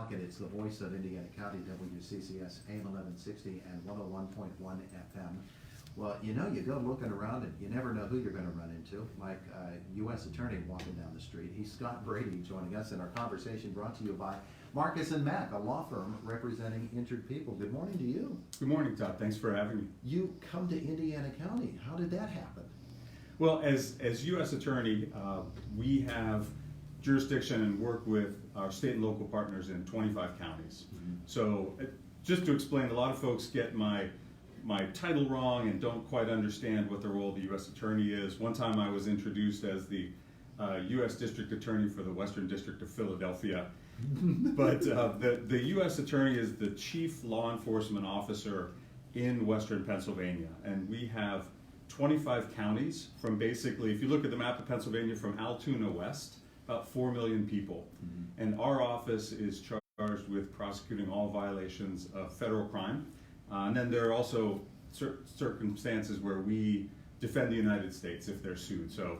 Crockett. It's the voice of Indiana County, WCCS, AM 1160 and 101.1 FM. Well, you know, you go looking around and you never know who you're going to run into. Like U.S. Attorney walking down the street. He's Scott Brady joining us in our conversation brought to you by Marcus and Mack, a law firm representing injured people. Good morning to you. Good morning, Todd. Thanks for having me. You come to Indiana County. How did that happen? Well, as U.S. Attorney, we have jurisdiction and work with our state and local partners in 25 counties. Mm-hmm. So just to explain, a lot of folks get my title wrong and don't quite understand what the role of the U.S. Attorney is. One time I was introduced as the U.S. District Attorney for the Western District of Philadelphia. But the U.S. Attorney is the chief law enforcement officer in Western Pennsylvania. And we have 25 counties from basically, if you look at the map of Pennsylvania, from Altoona west, about 4 million people. Mm-hmm. And our office is charged with prosecuting all violations of federal crime. And then there are also circumstances where we defend the United States if they're sued. So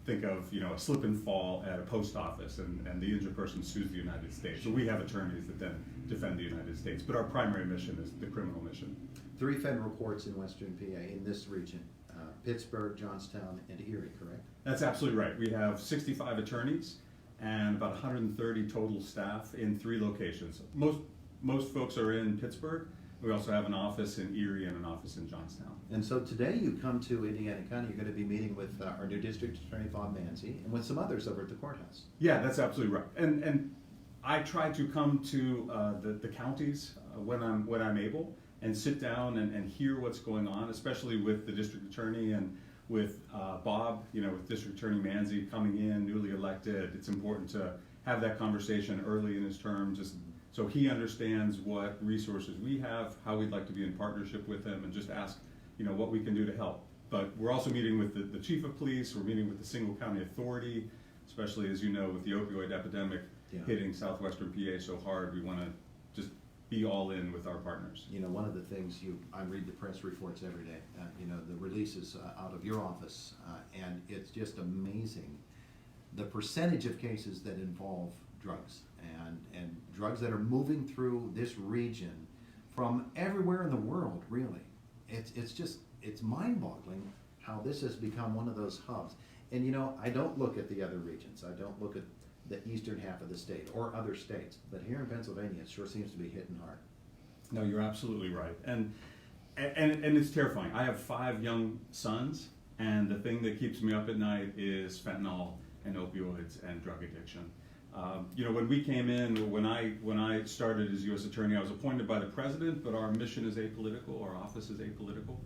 think of, you know, a slip and fall at a post office and the injured person sues the United States. So we have attorneys that then defend the United States. But our primary mission is the criminal mission. 3 federal courts in Western PA in this region. Pittsburgh, Johnstown, and Erie, correct? That's absolutely right. We have 65 attorneys and about 130 total staff in 3 locations. Most folks are in Pittsburgh. We also have an office in Erie and an office in Johnstown. And so today you come to Indiana County. You're going to be meeting with our new district attorney, Bob Manzi, and with some others over at the courthouse. Yeah, that's absolutely right. And I try to come to the counties when I'm able, and sit down and hear what's going on, especially with the district attorney and with Bob, you know, with District Attorney Manzi coming in, newly elected. It's important to have that conversation early in his term, just so he understands what resources we have, how we'd like to be in partnership with him, and just ask, you know, what we can do to help. But we're also meeting with the chief of police, we're meeting with the single county authority, especially, as you know, with the opioid epidemic hitting southwestern PA so hard. We want to just be all in with our partners. You know, one of the things I read the press reports every day, you know, the releases out of your office, and it's just amazing the percentage of cases that involve drugs and drugs that are moving through this region from everywhere in the world, really. It's mind-boggling how this has become one of those hubs. And you know, I don't look at the other regions. I don't look at the eastern half of the state or other states, but here in Pennsylvania it sure seems to be hitting hard. No, you're absolutely right, and it's terrifying. I have 5 young sons, and the thing that keeps me up at night is fentanyl and opioids and drug addiction. You know, when we came in, when I started as U.S. Attorney, I was appointed by the President, but our mission is apolitical, our office is apolitical.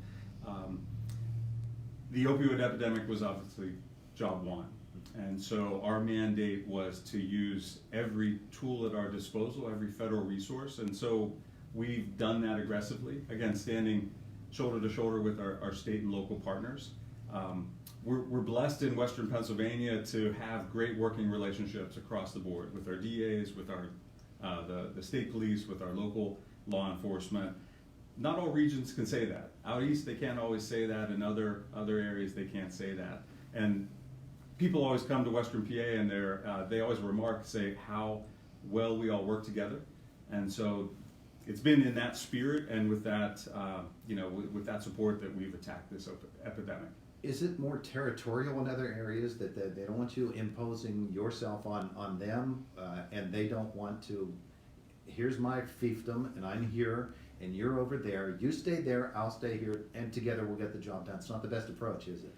The opioid epidemic was obviously job one. And so our mandate was to use every tool at our disposal, every federal resource. And so we've done that aggressively, again, standing shoulder to shoulder with our state and local partners. We're blessed in Western Pennsylvania to have great working relationships across the board with our DAs, with our the state police, with our local law enforcement. Not all regions can say that. Out east, they can't always say that. In other areas, they can't say that. And people always come to Western PA and they always say how well we all work together. And so it's been in that spirit and with that, you know, with that support that we've attacked this epidemic. Is it more territorial in other areas that they don't want you imposing yourself on them and they don't want to, here's my fiefdom and I'm here and you're over there, you stay there, I'll stay here, and together we'll get the job done? It's not the best approach, is it?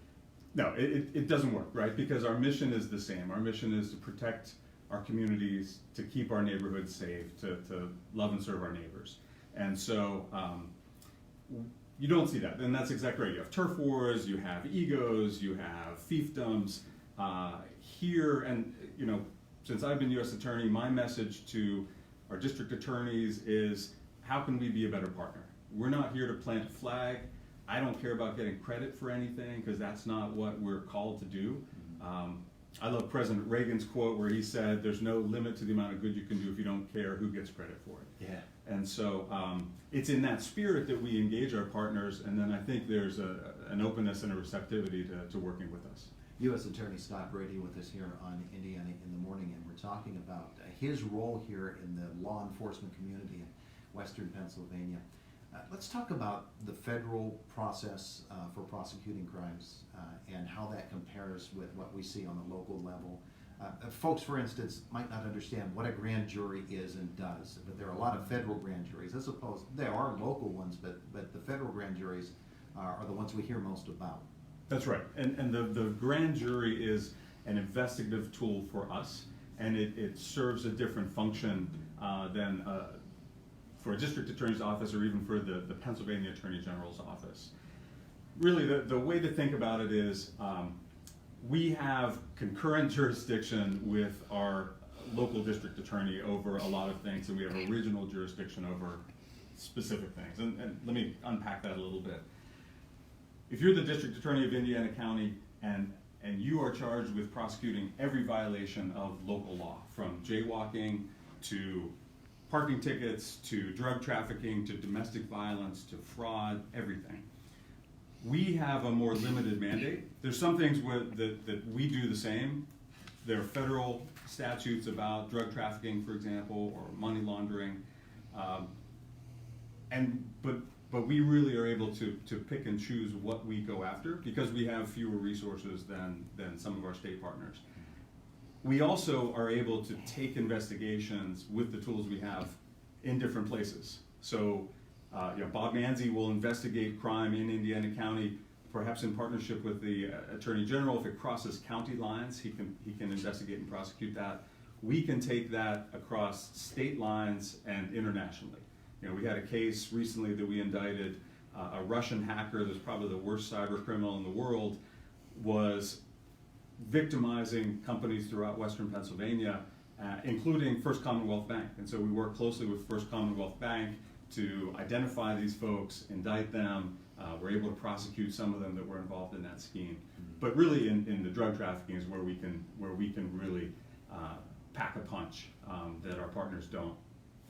No, it doesn't work, right? Because our mission is the same. Our mission is to protect our communities, to keep our neighborhoods safe, to love and serve our neighbors. And so you don't see that, and that's exactly right. You have turf wars, you have egos, you have fiefdoms here. And you know, since I've been U.S. Attorney, my message to our district attorneys is, how can we be a better partner? We're not here to plant a flag. I don't care about getting credit for anything, because that's not what we're called to do. I love President Reagan's quote where he said, there's no limit to the amount of good you can do if you don't care who gets credit for it. Yeah. And so it's in that spirit that we engage our partners, and then I think there's an openness and a receptivity to working with us. U.S. Attorney Scott Brady with us here on Indiana in the Morning, and we're talking about his role here in the law enforcement community in Western Pennsylvania. Let's talk about the federal process for prosecuting crimes and how that compares with what we see on the local level. Folks, for instance, might not understand what a grand jury is and does, but there are a lot of federal grand juries, as opposed, there are local ones, but the federal grand juries are the ones we hear most about. That's right, and the grand jury is an investigative tool for us, and it serves a different function than for a district attorney's office or even for the Pennsylvania Attorney General's office. Really, the way to think about it is we have concurrent jurisdiction with our local district attorney over a lot of things, and we have original jurisdiction over specific things. And let me unpack that a little bit. If you're the district attorney of Indiana County and you are charged with prosecuting every violation of local law, from jaywalking to parking tickets to drug trafficking to domestic violence to fraud, everything, we have a more limited mandate. There's some things that we do the same. There are federal statutes about drug trafficking, for example, or money laundering, but we really are able to pick and choose what we go after because we have fewer resources than some of our state partners. We also are able to take investigations with the tools we have in different places. So Bob Manzi will investigate crime in Indiana County, perhaps in partnership with the Attorney General. If it crosses county lines, he can investigate and prosecute that. We can take that across state lines and internationally. We had a case recently that we indicted. A Russian hacker that's probably the worst cyber criminal in the world was victimizing companies throughout Western Pennsylvania, including First Commonwealth Bank. And so we worked closely with First Commonwealth Bank to identify these folks, indict them. We're able to prosecute some of them that were involved in that scheme. But really, in the drug trafficking is where we can really pack a punch that our partners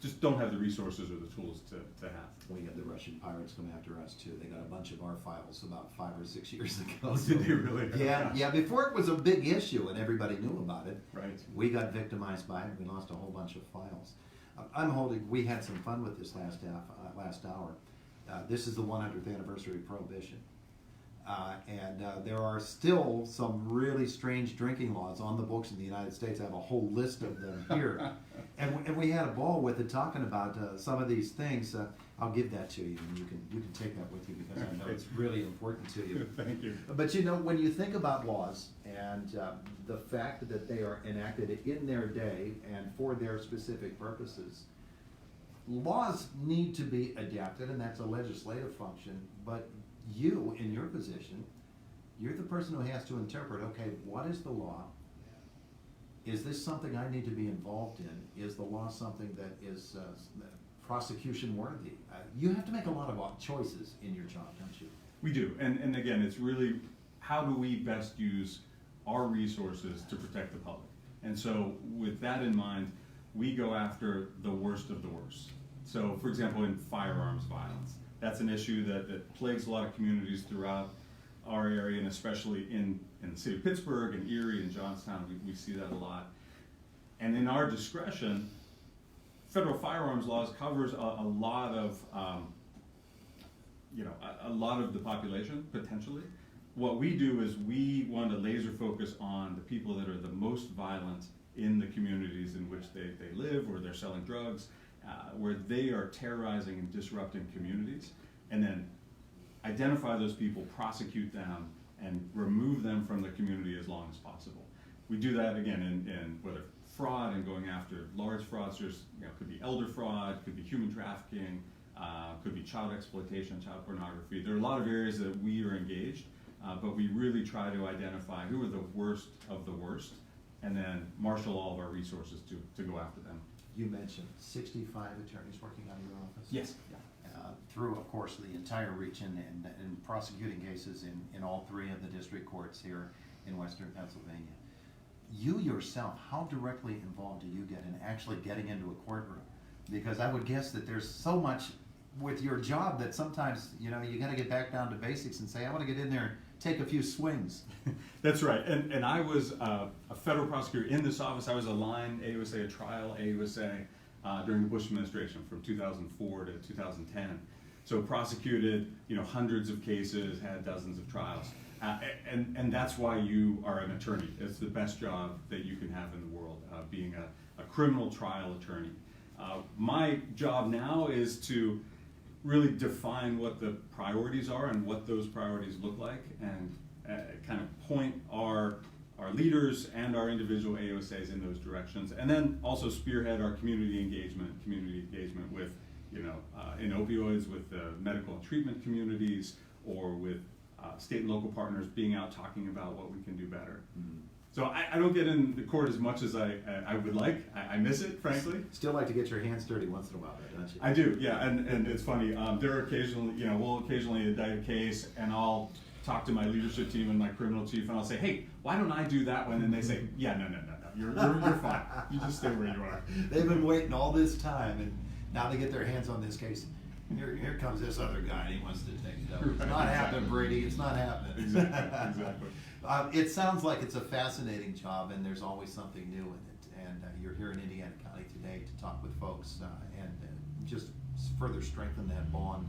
just don't have the resources or the tools to have. We had the Russian pirates come after us too. They got a bunch of our files about 5 or 6 years ago. Did they really? Yeah. Before it was a big issue and everybody knew about it. Right. We got victimized by it. We lost a whole bunch of files. We had some fun with this last hour. This is the 100th anniversary of Prohibition. And there are still some really strange drinking laws on the books in the United States. I have a whole list of them here. And we had a ball with it talking about some of these things. I'll give that to you, and you can take that with you because I know it's really important to you. Thank you. But when you think about laws and the fact that they are enacted in their day and for their specific purposes, laws need to be adapted, and that's a legislative function. But you, in your position, you're the person who has to interpret, okay, what is the law? Is this something I need to be involved in? Is the law something that is prosecution worthy? You have to make a lot of choices in your job, don't you? We do, and again, it's really how do we best use our resources to protect the public? And so with that in mind, we go after the worst of the worst. So for example, in firearms violence, that's an issue that plagues a lot of communities throughout our area, and especially in the city of Pittsburgh and Erie and Johnstown, we see that a lot. And in our discretion, federal firearms laws covers a lot of a lot of the population potentially. What we do is we want to laser focus on the people that are the most violent in the communities in which they live, or they're selling drugs, where they are terrorizing and disrupting communities, and then identify those people, prosecute them, and remove them from the community as long as possible. We do that again in whether fraud and going after large fraudsters, could be elder fraud, could be human trafficking, could be child exploitation, child pornography. There are a lot of areas that we are engaged, but we really try to identify who are the worst of the worst, and then marshal all of our resources to go after them. You mentioned 65 attorneys working out of your office? Yes. Through, of course, the entire region and prosecuting cases in all 3 of the district courts here in Western Pennsylvania. You yourself, how directly involved do you get in actually getting into a courtroom? Because I would guess that there's so much with your job that sometimes, you got to get back down to basics and say, I want to get in there take a few swings. That's right, and I was a federal prosecutor in this office. I was a line AUSA, a trial AUSA during the Bush administration from 2004 to 2010. So prosecuted, hundreds of cases, had dozens of trials, and that's why you are an attorney. It's the best job that you can have in the world, being a criminal trial attorney. My job now is to really define what the priorities are and what those priorities look like, and kind of point our leaders and our individual AOSAs in those directions, and then also spearhead our community engagement with, in opioids, with the medical and treatment communities, or with state and local partners being out talking about what we can do better. Mm-hmm. So I don't get in the court as much as I would like. I miss it, frankly. Still like to get your hands dirty once in a while, though, don't you? I do, yeah, and it's funny. There are occasionally, we'll occasionally indict a case, and I'll talk to my leadership team and my criminal chief, and I'll say, hey, why don't I do that one? And they say, yeah, no, you're fine. You just stay where you are. They've been waiting all this time, and now they get their hands on this case. Here comes this other guy, and he wants to take it up. It's not happening, Brady. It's not happening. Exactly. It sounds like it's a fascinating job, and there's always something new in it. And you're here in Indiana County today to talk with folks and just further strengthen that bond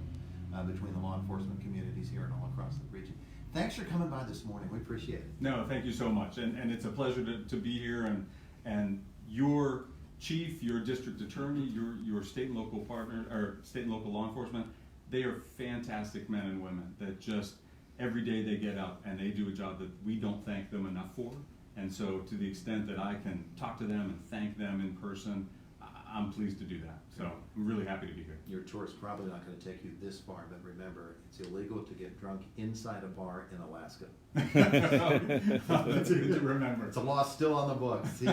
between the law enforcement communities here and all across the region. Thanks for coming by this morning. We appreciate it. No, thank you so much. And it's a pleasure to be here. And your chief, your district attorney, your state and local partner, or state and local law enforcement, they are fantastic men and women that just every day they get up and they do a job that we don't thank them enough for. And so to the extent that I can talk to them and thank them in person, I'm pleased to do that. So I'm really happy to be here. Your tour's probably not going to take you this far, but remember, it's illegal to get drunk inside a bar in Alaska. That's good to remember. It's a law still on the books. He's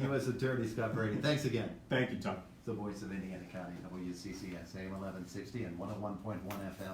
U.S. Attorney Scott Brady. Thanks again. Thank you, Tom. The voice of Indiana County, WCCS, AM 1160 and 101.1 FM.